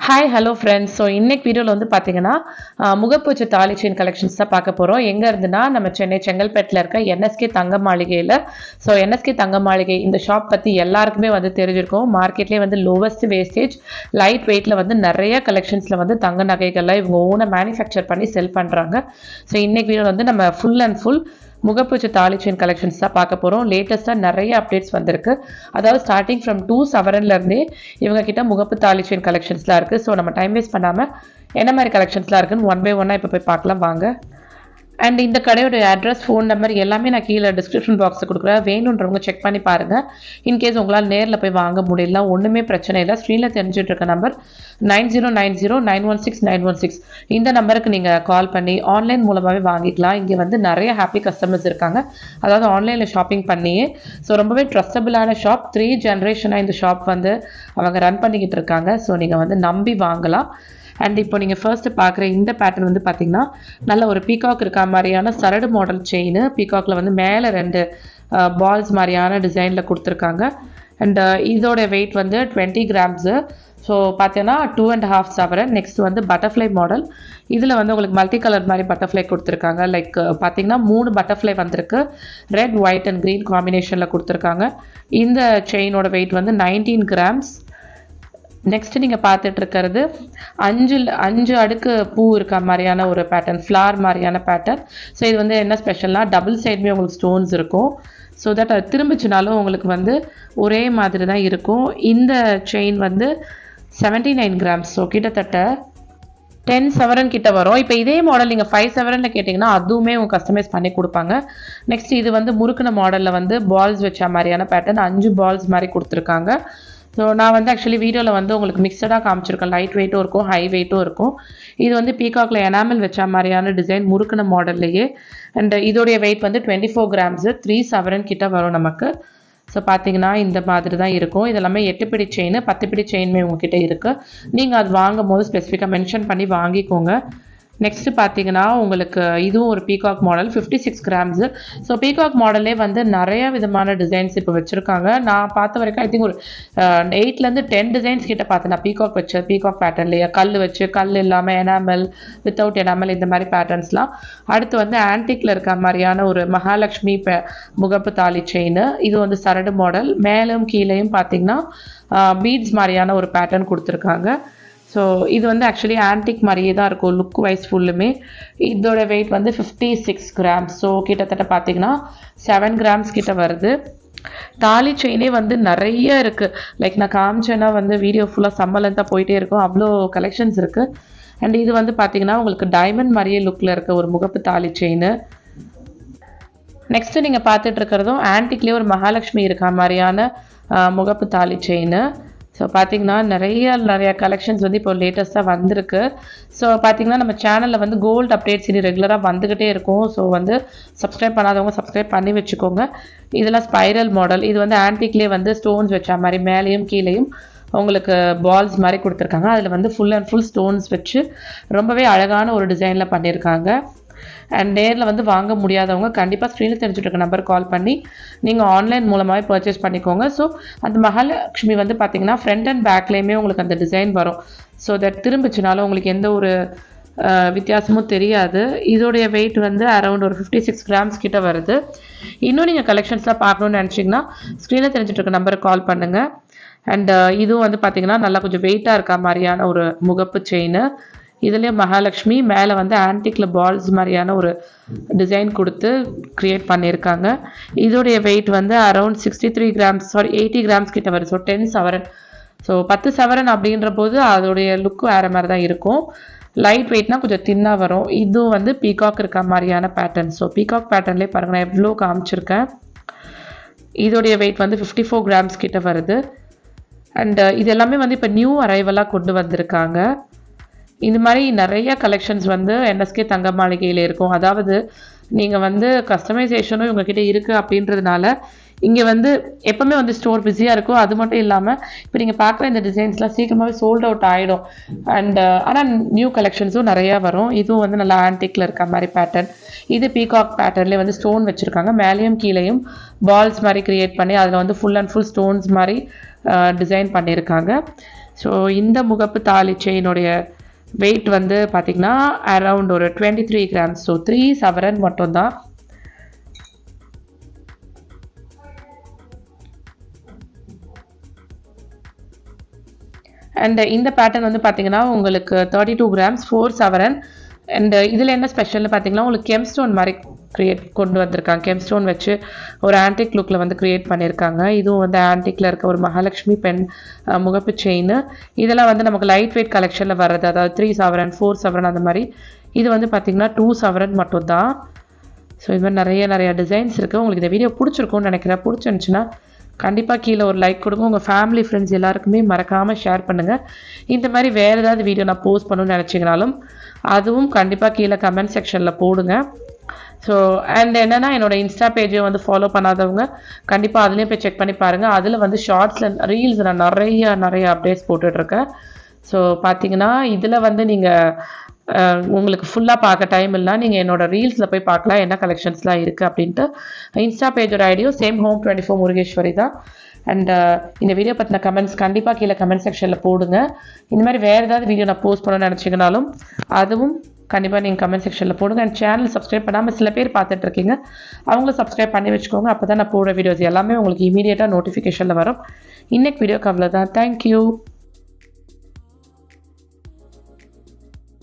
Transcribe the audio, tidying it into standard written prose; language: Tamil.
Hi hello friends. ஸோ இன்னைக்கு வீடியோவில் வந்து பார்த்தீங்கன்னா முகப்பூச்சி தாலி செயின் கலெக்ஷன்ஸ் தான் பார்க்க போகிறோம். எங்கே இருந்துன்னா நம்ம சென்னை செங்கல்பேட்டில் இருக்க என்எஸ்கே தங்க மாளிகையில். ஸோ என்எஸ்கே தங்க மாளிகை இந்த ஷாப் பற்றி எல்லாருக்குமே வந்து தெரிஞ்சிருக்கும். மார்க்கெட்லேயே வந்து லோவஸ்ட் வேஸ்டேஜ் லைட் வெயிட்டில் வந்து நிறைய கலெக்ஷன்ஸில் வந்து தங்க நகைகள்லாம் இவங்க ஓனை மேனுஃபேக்சர் பண்ணி செல் பண்ணுறாங்க. ஸோ இன்னைக்கு வீடியோவில் வந்து நம்ம ஃபுல் அண்ட் ஃபுல் முகப்பூச்சி தாலி செயின் கலெக்ஷன்ஸ் தான் பார்க்க போகிறோம். லேட்டஸ்ட்டாக நிறைய அப்டேட்ஸ் வந்திருக்கு. அதாவது ஸ்டார்டிங் ஃப்ரம் 2 சவரன்லேருந்தே இவங்க கிட்ட முகப்பு தாலி செயின் கலெக்ஷன்ஸ்லாம் இருக்குது. ஸோ நம்ம டைம் வேஸ்ட் பண்ணாமல் என்ன மாதிரி கலெக்ஷன்ஸ்லாம் இருக்குன்னு ஒன் பை ஒன்னாக இப்போ போய் பார்க்கலாம் வாங்க. அண்ட் இந்த கடையோட அட்ரஸ், ஃபோன் நம்பர் எல்லாமே நான் கீழே டிஸ்கிரிப்ஷன் பாக்ஸில் கொடுக்குறேன். வேணுன்றவங்க செக் பண்ணி பாருங்கள். இன்கேஸ் உங்களால் நேரில் போய் வாங்க முடியல ஒன்றுமே பிரச்சனை இல்லை. ஸ்க்ரீனில் தெரிஞ்சுட்டு இருக்க நம்பர் 9090916916. இந்த நம்பருக்கு நீங்கள் கால் பண்ணி ஆன்லைன் மூலமாகவே வாங்கிக்கலாம். இங்கே வந்து நிறைய ஹாப்பி கஸ்டமர்ஸ் இருக்காங்க. அதாவது ஆன்லைனில் ஷாப்பிங் பண்ணியே. ஸோ ரொம்பவே ட்ரஸ்டபிளான ஷாப். 3 ஜென்ரேஷனாக இந்த ஷாப் வந்து அவங்க ரன் பண்ணிக்கிட்டு இருக்காங்க. ஸோ நீங்கள் வந்து நம்பி வாங்கலாம். அண்ட் இப்போ நீங்கள் ஃபர்ஸ்ட்டு பார்க்குற இந்த பேட்டர்ன் வந்து பார்த்தீங்கன்னா நல்ல ஒரு பீகாக் இருக்க மாதிரியான சரடு மாடல் செயின். பீகாக்கில் வந்து மேலே 2 பால்ஸ் மாதிரியான டிசைனில் கொடுத்துருக்காங்க. அண்ட் இதோட வெயிட் வந்து 20 கிராம்ஸு. ஸோ பார்த்தீங்கன்னா 2.5 சவரன். நெக்ஸ்ட் வந்து பட்டர்ஃப்ளை மாடல். இதில் வந்து உங்களுக்கு மல்டி கலர் மாதிரி பட்டர்ஃப்ளை கொடுத்துருக்காங்க. லைக் பார்த்தீங்கன்னா 3 பட்டர்ஃப்ளை வந்திருக்கு. ரெட், ஒயிட் அண்ட் க்ரீன் காம்பினேஷனில் கொடுத்துருக்காங்க. இந்த செயினோட வெயிட் வந்து 19 கிராம்ஸ். நெக்ஸ்ட் நீங்கள் பார்த்துட்டு இருக்கிறது 5 அடுக்கு பூ இருக்க மாதிரியான ஒரு பேட்டர்ன், ஃப்ளார் மாதிரியான பேட்டர்ன். ஸோ இது வந்து என்ன ஸ்பெஷல்னால் டபுள் சைடுமே உங்களுக்கு ஸ்டோன்ஸ் இருக்கும். ஸோ தட் அது திரும்பிச்சினாலும் உங்களுக்கு வந்து ஒரே மாதிரி தான் இருக்கும். இந்த செயின் வந்து 79 கிராம்ஸ். ஸோ கிட்டத்தட்ட 10 சவரன் கிட்ட வரும். இப்போ இதே மாடல் நீங்கள் 5 சவரனில் கேட்டிங்கன்னா அதுவுமே உங்கள் கஸ்டமைஸ் பண்ணி கொடுப்பாங்க. நெக்ஸ்ட் இது வந்து முறுக்கின மாடலில் வந்து பால்ஸ் வச்ச மாதிரியான பேட்டர்ன், 5 பால்ஸ் மாதிரி கொடுத்துருக்காங்க. ஸோ நான் வந்து ஆக்சுவலி வீடியோவில் வந்து உங்களுக்கு மிக்சடாக காமிச்சிருக்கேன். லைட் வெயிட்டும் இருக்கும், ஹை வெயிட்டும் இருக்கும். இது வந்து பீகாக்கில் எனாமல் வச்ச மாதிரியான டிசைன் முறுக்கின மாடல்லையே. அண்ட் இதோடைய வெயிட் வந்து 24 கிராம்ஸு. 3 சவரன் கிட்ட வரும் நமக்கு. ஸோ பார்த்தீங்கன்னா இந்த மாதிரி தான் இருக்கும். இதெல்லாமே 8 பிடி செயின், 10 பிடி செயின்மே உங்ககிட்ட இருக்குது. நீங்கள் அது வாங்கும் போது ஸ்பெசிஃபிக்காக மென்ஷன் பண்ணி வாங்கிக்கோங்க. நெக்ஸ்ட்டு பார்த்தீங்கன்னா உங்களுக்கு இதுவும் ஒரு peacock model, 56 grams. So peacock மாடலே வந்து நிறைய விதமான டிசைன்ஸ் இப்போ வச்சுருக்காங்க. நான் பார்த்த வரைக்கும் ஐ திங்க் ஒரு 8லேருந்து 10 டிசைன்ஸ் கிட்ட பார்த்தேன் நான் பீகாக் வச்ச பீகாக் பேட்டர்ன்லேயே. கல் வச்சு, கல் இல்லாமல், எனாமல், வித்தவுட் எனாமல், இந்த மாதிரி பேட்டர்ன்ஸ்லாம். அடுத்து வந்து ஆன்டிக்கில் இருக்க மாதிரியான ஒரு மகாலட்சுமி முகப்பு தாலி செயின். இது வந்து சரடு மாடல். மேலும் கீழேயும் பார்த்தீங்கன்னா பீட்ஸ் மாதிரியான ஒரு பேட்டர்ன் கொடுத்துருக்காங்க. ஸோ இது வந்து ஆக்சுவலி ஆன்டிக் மாதிரியே தான் இருக்கும் லுக் வைஸ் ஃபுல்லுமே. இதோட வெயிட் வந்து 56 கிராம்ஸ். ஸோ கிட்டத்தட்ட பார்த்தீங்கன்னா 7 கிராம்ஸ் கிட்ட வருது. தாலி செயினே வந்து நிறைய இருக்குது. லைக் நான் காமிச்சேன்னா வந்து வீடியோ ஃபுல்லாக சம்மலந்தாக போயிட்டே இருக்கும், அவ்வளோ கலெக்ஷன்ஸ் இருக்குது. அண்ட் இது வந்து பார்த்தீங்கன்னா உங்களுக்கு டைமண்ட் மாதிரியே லுக்கில் இருக்க ஒரு முகப்பு தாலி செயின். நெக்ஸ்ட்டு நீங்கள் பார்த்துட்டு இருக்கிறதும் ஆன்டிக்லேயே ஒரு மகாலட்சுமி இருக்க மாதிரியான முகப்பு தாலி செயின். ஸோ பார்த்தீங்கன்னா நிறைய கலெக்ஷன்ஸ் வந்து இப்போ லேட்டஸ்ட்டாக வந்திருக்கு. ஸோ பார்த்தீங்கன்னா நம்ம சேனலில் வந்து கோல்டு அப்டேட்ஸ் இனி ரெகுலராக வந்துக்கிட்டே இருக்கும். ஸோ வந்து சப்ஸ்கிரைப் பண்ணாதவங்க சப்ஸ்கிரைப் பண்ணி வச்சுக்கோங்க. இதெல்லாம் ஸ்பைரல் மாடல். இது வந்து ஆன்டிக்லேயே வந்து ஸ்டோன்ஸ் வச்ச மாதிரி மேலேயும் கீழேயும் உங்களுக்கு பால்ஸ் மாதிரி கொடுத்துருக்காங்க. அதில் வந்து ஃபுல் அண்ட் ஃபுல் ஸ்டோன்ஸ் வச்சு ரொம்பவே அழகான ஒரு டிசைனில் பண்ணியிருக்காங்க. அண்ட் நேரில் வந்து வாங்க முடியாதவங்க கண்டிப்பாக ஸ்க்ரீனில் தெரிஞ்சுட்டு இருக்க நம்பர் கால் பண்ணி நீங்கள் ஆன்லைன் மூலமாகவே பர்ச்சேஸ் பண்ணிக்கோங்க. ஸோ அந்த மகாலட்சுமி வந்து பார்த்தீங்கன்னா ஃப்ரண்ட் அண்ட் பேக்லேயுமே உங்களுக்கு அந்த டிசைன் வரும். ஸோ தட் திரும்பிச்சினாலும் உங்களுக்கு எந்த ஒரு வித்தியாசமும் தெரியாது. இதோடைய வெயிட் வந்து அரௌண்ட் ஒரு 56 கிராம்ஸ் கிட்ட வருது. இன்னும் நீங்கள் கலெக்ஷன்ஸ்லாம் பார்க்கணுன்னு நினச்சிங்கன்னா ஸ்க்ரீனில் தெரிஞ்சுட்டு இருக்க நம்பருக்கு கால் பண்ணுங்கள். அண்ட் இதுவும் வந்து பார்த்தீங்கன்னா நல்லா கொஞ்சம் வெயிட்டாக இருக்க மாதிரியான ஒரு முகப்பு செயின். இதுலேயே மகாலட்சுமி மேலே வந்து ஆன்டிக்கில் பால்ஸ் மாதிரியான ஒரு டிசைன் கொடுத்து க்ரியேட் பண்ணியிருக்காங்க. இதோடைய வெயிட் வந்து அரௌண்ட் 63 கிராம்ஸ், 80 கிராம்ஸ் கிட்ட வருது. ஸோ 10 சவரன். ஸோ 10 சவரன் அப்படின்ற போது அதோடைய லுக்கு வேறு மாதிரி தான் இருக்கும். லைட் வெயிட்னா கொஞ்சம் தின்னாக வரும். இதுவும் வந்து பீகாக் இருக்க மாதிரியான பேட்டர்ன். ஸோ பீகாக் பேட்டர்ன்லேயே பாருங்கள் நான் எவ்வளோ காமிச்சிருக்கேன். இதோடைய வெயிட் வந்து 54 கிராம்ஸ் கிட்ட வருது. அண்ட் இது எல்லாமே வந்து இப்போ நியூ அரைவலாக கொண்டு வந்திருக்காங்க. இந்த மாதிரி நிறைய கலெக்ஷன்ஸ் வந்து என்எஸ்கே தங்க மாளிகையில் இருக்கும். அதாவது நீங்கள் வந்து கஸ்டமைசேஷனும் இவங்ககிட்ட இருக்குது அப்படின்றதுனால இங்கே வந்து எப்போவுமே வந்து ஸ்டோர் பிஸியாக இருக்கும். அது மட்டும் இல்லாமல் இப்போ நீங்கள் பார்க்குற இந்த டிசைன்ஸ்லாம் சீக்கிரமாகவே சோல்ட் அவுட் ஆகிடும். அண்ட் ஆனால் நியூ கலெக்ஷன்ஸும் நிறையா வரும். இதுவும் வந்து நல்லா ஆன்டிக்கில் இருக்க மாதிரி பேட்டர்ன். இது பீகாக் பேட்டர்ன்லேயே வந்து ஸ்டோன் வச்சுருக்காங்க. மேலேயும் கீழேயும் பால்ஸ் மாதிரி க்ரியேட் பண்ணி அதில் வந்து ஃபுல் அண்ட் ஃபுல் ஸ்டோன்ஸ் மாதிரி டிசைன் பண்ணியிருக்காங்க. ஸோ இந்த முகப்பு தாலி செயினுடைய வெயிட் வந்து பார்த்திங்கன்னா அரவுண்ட் ஒரு 23 கிராம்ஸ். ஸோ 3 சவரன் மட்டும்தான். அண்ட் இந்த பேட்டர்ன் வந்து பார்த்தீங்கன்னா உங்களுக்கு 32 கிராம்ஸ் 4 சவரன். அண்ட் இதில் என்ன ஸ்பெஷல்னு பார்த்தீங்கன்னா உங்களுக்கு கெம் ஸ்டோன் மாதிரி கொண்டு வந்திருக்காங்க. கெம் ஸ்டோன் வச்சு ஒரு ஆன்டிக் லுக்கில் வந்து க்ரியேட் பண்ணியிருக்காங்க. இதுவும் வந்து ஆன்டிக்கில் இருக்க ஒரு மகாலட்சுமி பெண் முகப்பு செயின். இதெல்லாம் வந்து நமக்கு லைட் வெயிட் கலெக்ஷனில் வர்றது, அதாவது 3 சவரன் 4 சவரன் அந்த மாதிரி. இது வந்து பார்த்திங்கன்னா 2 சவரன் மட்டும்தான். ஸோ இது மாதிரி நிறைய டிசைன்ஸ் இருக்குது. உங்களுக்கு இந்த வீடியோ பிடிச்சிருக்கும்னு நினைக்கிறேன். பிடிச்சிருந்துச்சுன்னா கண்டிப்பாக கீழே ஒரு லைக் கொடுங்க. உங்கள் ஃபேமிலி ஃப்ரெண்ட்ஸ் எல்லாருக்குமே மறக்காமல் ஷேர் பண்ணுங்கள். இந்த மாதிரி வேறு ஏதாவது வீடியோ நான் போஸ்ட் பண்ணணும்னு நினச்சிங்கனாலும் அதுவும் கண்டிப்பாக கீழே கமெண்ட் செக்ஷனில் போடுங்க. ஸோ அண்ட் என்னென்னா என்னோடய இன்ஸ்டா பேஜை வந்து ஃபாலோ பண்ணாதவங்க கண்டிப்பாக அதுலேயும் போய் செக் பண்ணி பாருங்கள். அதில் வந்து ஷார்ட்ஸில் ரீல்ஸ் நான் நிறைய அப்டேட்ஸ் போட்டுட்ருக்கேன். ஸோ பார்த்தீங்கன்னா இதில் வந்து நீங்கள் உங்களுக்கு ஃபுல்லாக பார்க்க டைம் இல்லைனா நீங்கள் என்னோட ரீல்ஸில் போய் பார்க்கலாம் என்ன கலெக்ஷன்ஸ்லாம் இருக்குது அப்படின்ட்டு. இன்ஸ்டா பேஜோட ஐடியோ சேம் home24 முருகேஸ்வரி தான். அண்ட் இந்த வீடியோ பற்றின கமெண்ட்ஸ் கண்டிப்பாக கீழே கமெண்ட் செக்ஷனில் போடுங்க. இந்த மாதிரி வேறு ஏதாவது வீடியோ நான் போஸ்ட் பண்ணணும்னு நினச்சிங்கனாலும் அதுவும் கண்டிப்பாக நீங்கள் கமெண்ட் செக்ஷனில் போடுங்க. அண்ட் சேனல் சப்ஸ்கிரைப் பண்ணாமல் சில பேர் பார்த்துட்ருக்கீங்க, அவங்களும் சப்ஸ்கிரைப் பண்ணி வச்சுக்கோங்க. அப்போ தான் நான் போடுற வீடியோஸ் எல்லாமே உங்களுக்கு இமீடியட்டாக நோட்டிஃபிகேஷனில் வரும். இன்னைக்கு வீடியோக்கு அவ்வளோதான். தேங்க்யூ.